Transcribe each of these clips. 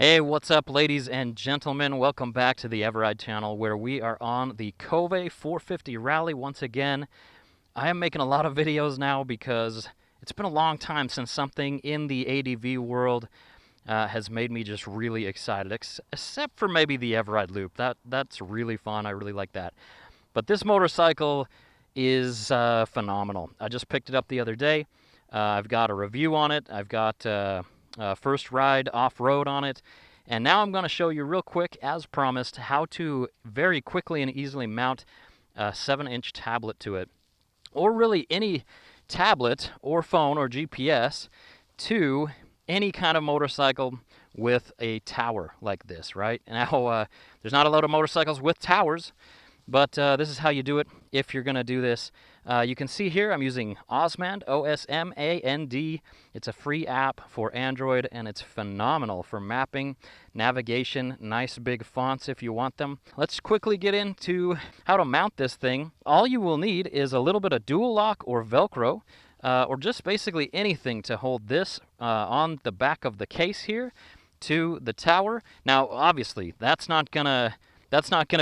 Hey, what's up, ladies and gentlemen? Welcome back to the eveRide channel, where we are on the Kove 450 rally once again. I am making a lot of videos now because it's been a long time since something in the ADV world has made me just really excited, except for maybe the eveRide loop. That's really fun. I really like that. But this motorcycle is phenomenal. I just picked it up the other day. I've got a review on it. I've got first ride off-road on it. And now I'm going to show you real quick, as promised, how to very quickly and easily mount a 7-inch tablet to it. Or really any tablet or phone or GPS to any kind of motorcycle with a tower like this, right? Now, there's not a lot of motorcycles with towers, but this is how you do it if you're going to do this. You can see here I'm using OSMAND, O-S-M-A-N-D. It's a free app for Android, and it's phenomenal for mapping, navigation, nice big fonts if you want them. Let's quickly get into how to mount this thing. All you will need is a little bit of dual lock or velcro, or just basically anything to hold this on the back of the case here to the tower. Now, obviously, that's not gonna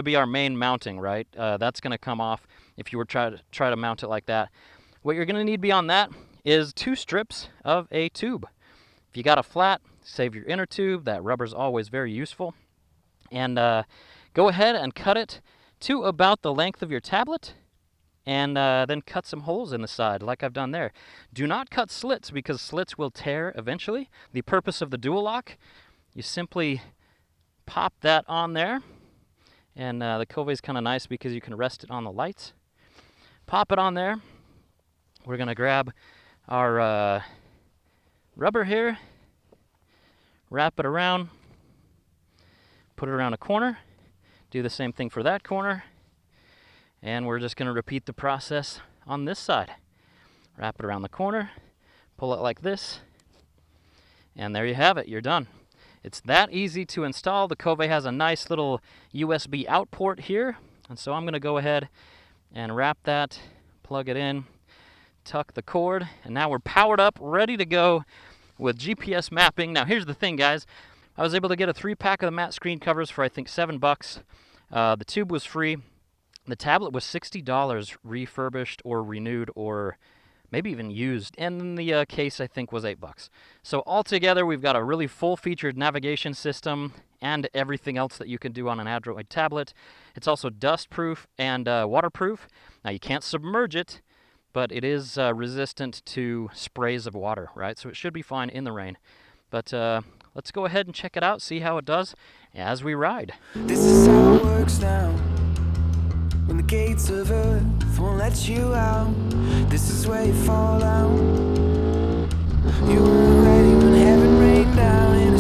be our main mounting, right? That's going to come off if you were try to mount it like that. What you're going to need beyond that is 2 strips of a tube. If you got a flat, save your inner tube. That rubber's always very useful. And go ahead and cut it to about the length of your tablet, and then cut some holes in the side like I've done there. Do not cut slits, because slits will tear eventually. The purpose of the dual lock, you simply pop that on there. And the Kove is kind of nice because you can rest it on the lights. Pop it on there. We're going to grab our rubber here, wrap it around, put it around a corner, do the same thing for that corner, and we're just going to repeat the process on this side. Wrap it around the corner, pull it like this, and there you have it. You're done. It's that easy to install. The Kove has a nice little USB out port here, and so I'm going to go ahead and wrap that, plug it in, tuck the cord, and now we're powered up, ready to go with GPS mapping. Now here's the thing, guys. I was able to get a 3-pack of the matte screen covers for I think $7. The tube was free. The tablet was $60 refurbished or renewed or maybe even used, and the case I think was $8. So altogether, we've got a really full-featured navigation system and everything else that you can do on an Android tablet. It's also dust-proof and waterproof. Now, you can't submerge it, but it is resistant to sprays of water, right? So it should be fine in the rain. But let's go ahead and check it out, see how it does as we ride. This is how it works now. When the gates of earth won't let you out, this is where you fall out. You weren't ready when heaven rained down in a